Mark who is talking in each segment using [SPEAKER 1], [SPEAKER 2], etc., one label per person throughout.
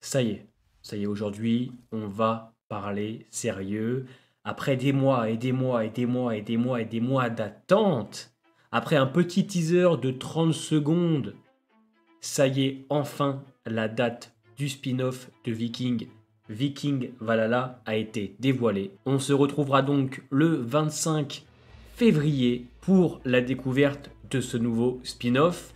[SPEAKER 1] ça y est, aujourd'hui, on va parler sérieux. Après des mois et des mois et des mois et des mois et des mois d'attente, après un petit teaser de 30 secondes, ça y est, enfin, la date du spin-off de Viking, Viking Valhalla, a été dévoilée. On se retrouvera donc le 25 février pour la découverte de ce nouveau spin-off.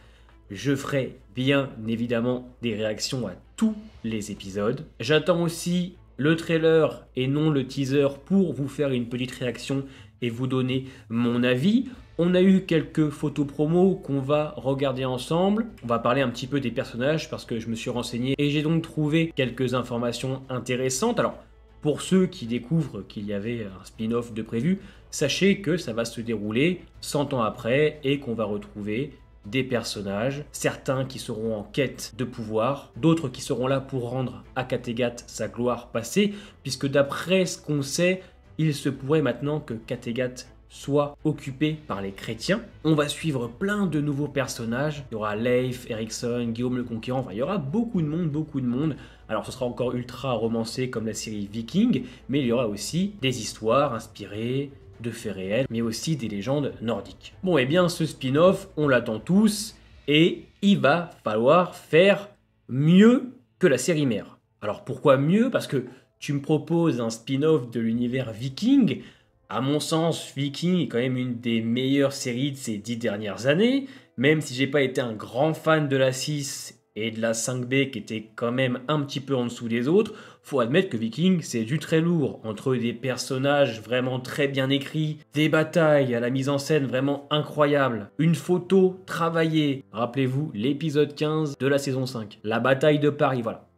[SPEAKER 1] Je ferai bien évidemment des réactions à tous les épisodes. J'attends aussi le trailer et non le teaser pour vous faire une petite réaction et vous donner mon avis. On a eu quelques photos promo qu'on va regarder ensemble. On va parler un petit peu des personnages parce que je me suis renseigné et j'ai donc trouvé quelques informations intéressantes. Alors, pour ceux qui découvrent qu'il y avait un spin-off de prévu, sachez que ça va se dérouler 100 ans après et qu'on va retrouver des personnages, certains qui seront en quête de pouvoir, d'autres qui seront là pour rendre à Kattegat sa gloire passée, puisque d'après ce qu'on sait, il se pourrait maintenant que Kattegat soit occupé par les chrétiens. On va suivre plein de nouveaux personnages, il y aura Leif, Erikson, Guillaume le Conquérant, enfin il y aura beaucoup de monde, beaucoup de monde. Alors ce sera encore ultra romancé comme la série Viking, mais il y aura aussi des histoires inspirées de faits réels, mais aussi des légendes nordiques. Bon, et bien ce spin-off, on l'attend tous, et il va falloir faire mieux que la série mère. Alors pourquoi mieux? Parce que tu me proposes un spin-off de l'univers Viking. À mon sens, Viking est quand même une des meilleures séries de ces 10 dernières années, même si j'ai pas été un grand fan de la 6 et de la 5B qui était quand même un petit peu en dessous des autres. Faut admettre que Viking, c'est du très lourd, entre des personnages vraiment très bien écrits, des batailles à la mise en scène vraiment incroyable, une photo travaillée. Rappelez-vous l'épisode 15 de la saison 5, la bataille de Paris, voilà.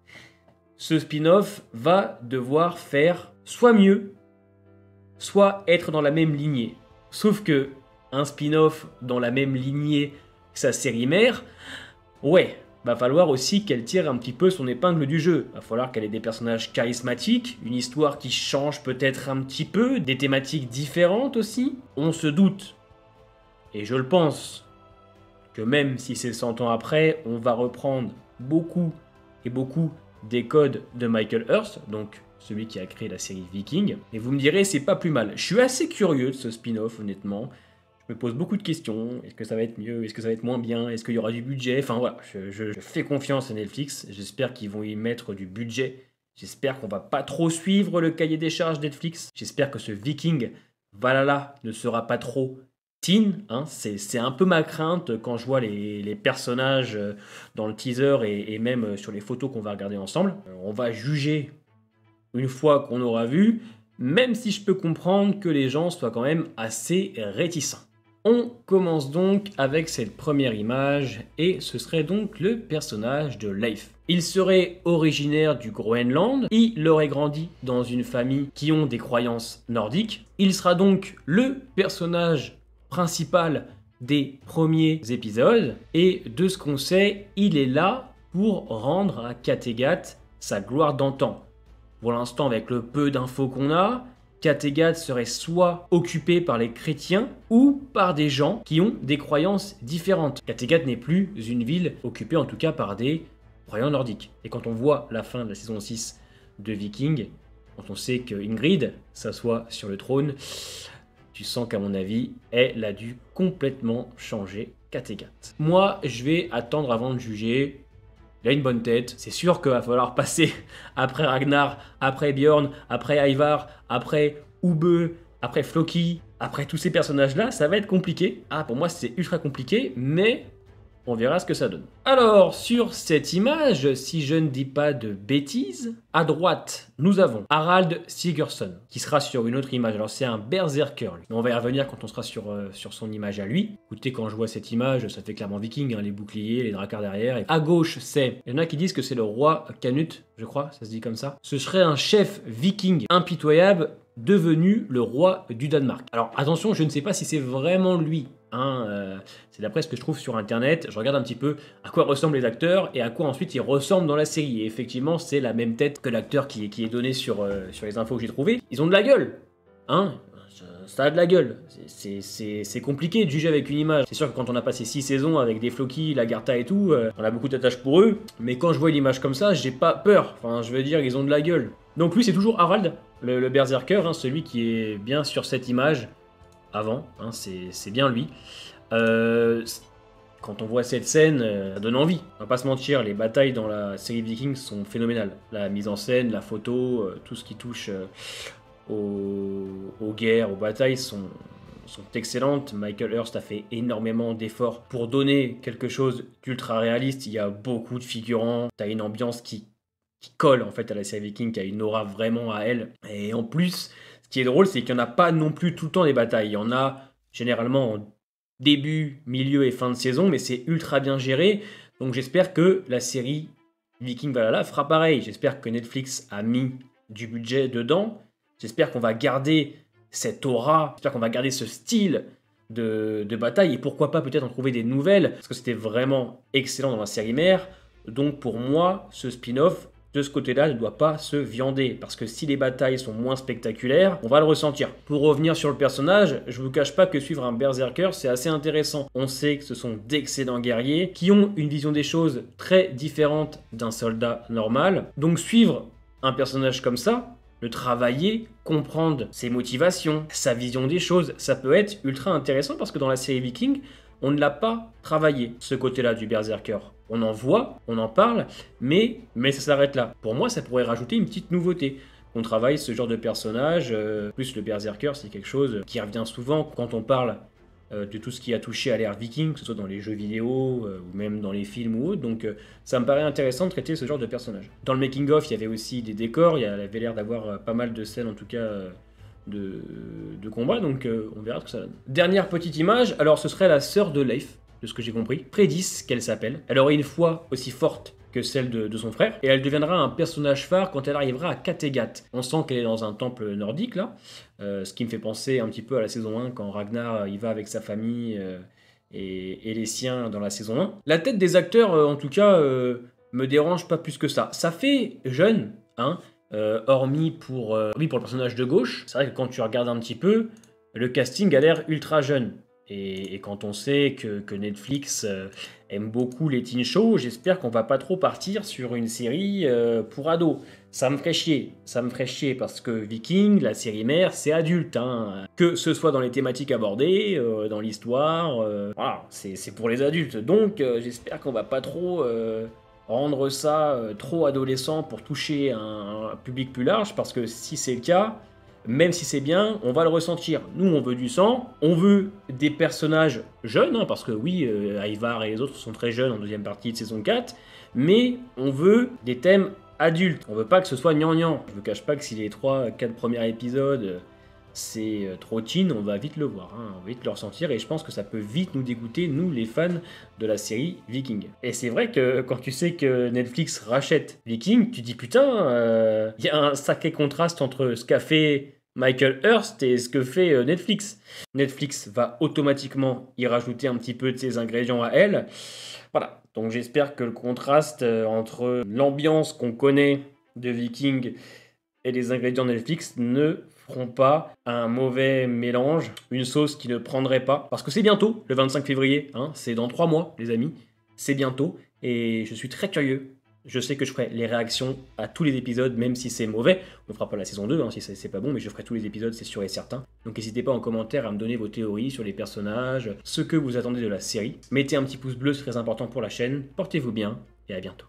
[SPEAKER 1] Ce spin-off va devoir faire soit mieux, soit être dans la même lignée. Sauf que un spin-off dans la même lignée que sa série mère, ouais, va falloir aussi qu'elle tire un petit peu son épingle du jeu. Va falloir qu'elle ait des personnages charismatiques, une histoire qui change peut-être un petit peu, des thématiques différentes aussi. On se doute, et je le pense, que même si c'est 100 ans après, on va reprendre beaucoup et beaucoup des codes de Michael Hirst, donc celui qui a créé la série Viking. Et vous me direz, c'est pas plus mal. Je suis assez curieux de ce spin-off, honnêtement. Je me pose beaucoup de questions. Est-ce que ça va être mieux? Est-ce que ça va être moins bien? Est-ce qu'il y aura du budget? Enfin voilà, je fais confiance à Netflix. J'espère qu'ils vont y mettre du budget. J'espère qu'on va pas trop suivre le cahier des charges Netflix. J'espère que ce Viking Valhalla ne sera pas trop teen. Hein. C'est un peu ma crainte quand je vois les personnages dans le teaser et même sur les photos qu'on va regarder ensemble. On va juger une fois qu'on aura vu, même si je peux comprendre que les gens soient quand même assez réticents. On commence donc avec cette première image, et ce serait donc le personnage de Leif. Il serait originaire du Groenland, il aurait grandi dans une famille qui ont des croyances nordiques. Il sera donc le personnage principal des premiers épisodes, et de ce qu'on sait, il est là pour rendre à Kattegat sa gloire d'antan. Pour l'instant, avec le peu d'infos qu'on a, Kattegat serait soit occupé par les chrétiens ou par des gens qui ont des croyances différentes. Kattegat n'est plus une ville occupée en tout cas par des croyants nordiques. Et quand on voit la fin de la saison 6 de Viking, quand on sait que Ingrid s'assoit sur le trône, tu sens qu'à mon avis, elle a dû complètement changer Kattegat. Moi, je vais attendre avant de juger. Il a une bonne tête, c'est sûr qu'il va falloir passer après Ragnar, après Bjorn, après Ivar, après Ube, après Floki, après tous ces personnages-là, ça va être compliqué. Ah, pour moi c'est ultra compliqué, mais on verra ce que ça donne. Alors, sur cette image, si je ne dis pas de bêtises, à droite, nous avons Harald Sigurdsson, qui sera sur une autre image. Alors, c'est un berserker, lui. Mais on va y revenir quand on sera sur son image à lui. Écoutez, quand je vois cette image, ça fait clairement viking, hein, les boucliers, les dracards derrière. Et à gauche, c'est... Il y en a qui disent que c'est le roi Canute, je crois, ça se dit comme ça. Ce serait un chef viking impitoyable, devenu le roi du Danemark. Alors, attention, je ne sais pas si c'est vraiment lui. C'est d'après ce que je trouve sur internet, je regarde un petit peu à quoi ressemblent les acteurs et à quoi ensuite ils ressemblent dans la série. Et effectivement, c'est la même tête que l'acteur qui est donné sur les infos que j'ai trouvées. Ils ont de la gueule, hein. ça a de la gueule. C'est compliqué de juger avec une image. C'est sûr que quand on a passé 6 saisons avec des Floki, Lagartha et tout, on a beaucoup d'attaches pour eux. Mais quand je vois l'image comme ça, j'ai pas peur. Enfin, je veux dire, ils ont de la gueule. Donc lui, c'est toujours Harald, le berserker, hein, celui qui est bien sur cette image avant. Hein, c'est bien lui. Quand on voit cette scène, ça donne envie. On va pas se mentir, les batailles dans la série Vikings sont phénoménales. La mise en scène, la photo, tout ce qui touche aux guerres, aux batailles sont excellentes. Michael Hurst a fait énormément d'efforts pour donner quelque chose d'ultra réaliste. Il y a beaucoup de figurants, t'as une ambiance qui colle en fait à la série Viking, qui a une aura vraiment à elle. Et en plus, ce qui est drôle, c'est qu'il n'y en a pas non plus tout le temps des batailles. Il y en a généralement en début, milieu et fin de saison, mais c'est ultra bien géré. Donc j'espère que la série Viking Valhalla fera pareil. J'espère que Netflix a mis du budget dedans. J'espère qu'on va garder cette aura, j'espère qu'on va garder ce style de bataille, et pourquoi pas peut-être en trouver des nouvelles, parce que c'était vraiment excellent dans la série mère. Donc pour moi, ce spin-off, de ce côté-là, ne doit pas se viander, parce que si les batailles sont moins spectaculaires, on va le ressentir. Pour revenir sur le personnage, je vous cache pas que suivre un berserker, c'est assez intéressant. On sait que ce sont d'excellents guerriers, qui ont une vision des choses très différente d'un soldat normal. Donc suivre un personnage comme ça, le travailler, comprendre ses motivations, sa vision des choses, ça peut être ultra intéressant, parce que dans la série Viking, on ne l'a pas travaillé, ce côté-là du berserker. On en voit, on en parle, mais ça s'arrête là. Pour moi, ça pourrait rajouter une petite nouveauté. On travaille ce genre de personnage, plus le berserker, c'est quelque chose qui revient souvent quand on parle de tout ce qui a touché à l'ère viking, que ce soit dans les jeux vidéo ou même dans les films ou autres. Donc ça me paraît intéressant de traiter ce genre de personnage. Dans le making-of, il y avait aussi des décors, il avait l'air d'avoir pas mal de scènes en tout cas de combat, donc on verra ce que ça donne. Dernière petite image, alors ce serait la sœur de Leif, de ce que j'ai compris. Prédis qu'elle s'appelle. Elle aurait une foi aussi forte que celle de son frère, et elle deviendra un personnage phare quand elle arrivera à Kattegat. On sent qu'elle est dans un temple nordique là, ce qui me fait penser un petit peu à la saison 1 quand Ragnar il va avec sa famille et les siens dans la saison 1. La tête des acteurs en tout cas me dérange pas plus que ça. Ça fait jeune, hein, hormis pour le personnage de gauche. C'est vrai que quand tu regardes un petit peu, le casting a l'air ultra jeune. Et quand on sait que Netflix aime beaucoup les teen shows, j'espère qu'on va pas trop partir sur une série pour ados. Ça me ferait chier parce que Viking, la série mère, c'est adulte, hein. Que ce soit dans les thématiques abordées, dans l'histoire, voilà, c'est pour les adultes. Donc j'espère qu'on va pas trop rendre ça trop adolescent pour toucher un public plus large, parce que si c'est le cas, même si c'est bien, on va le ressentir. Nous, on veut du sang, on veut des personnages jeunes, hein, parce que oui, Ivar et les autres sont très jeunes en deuxième partie de saison 4, mais on veut des thèmes adultes. On veut pas que ce soit gnangnan. Je ne vous cache pas que si les 3-4 premiers épisodes, c'est trop teen, on va vite le voir, hein, on va vite le ressentir, et je pense que ça peut vite nous dégoûter, nous les fans de la série Viking. Et c'est vrai que quand tu sais que Netflix rachète Viking, tu dis putain, y a un sacré contraste entre ce qu'a fait Michael Hurst et ce que fait Netflix. Netflix va automatiquement y rajouter un petit peu de ses ingrédients à elle. Voilà, donc j'espère que le contraste entre l'ambiance qu'on connaît de Viking et les ingrédients Netflix ne feront pas un mauvais mélange, une sauce qui ne prendrait pas. Parce que c'est bientôt, le 25 février, hein, c'est dans 3 mois les amis, c'est bientôt, et je suis très curieux. Je sais que je ferai les réactions à tous les épisodes, même si c'est mauvais. On ne fera pas la saison 2, hein, si c'est pas bon, mais je ferai tous les épisodes, c'est sûr et certain. Donc n'hésitez pas en commentaire à me donner vos théories sur les personnages, ce que vous attendez de la série. Mettez un petit pouce bleu, c'est très important pour la chaîne. Portez-vous bien, et à bientôt.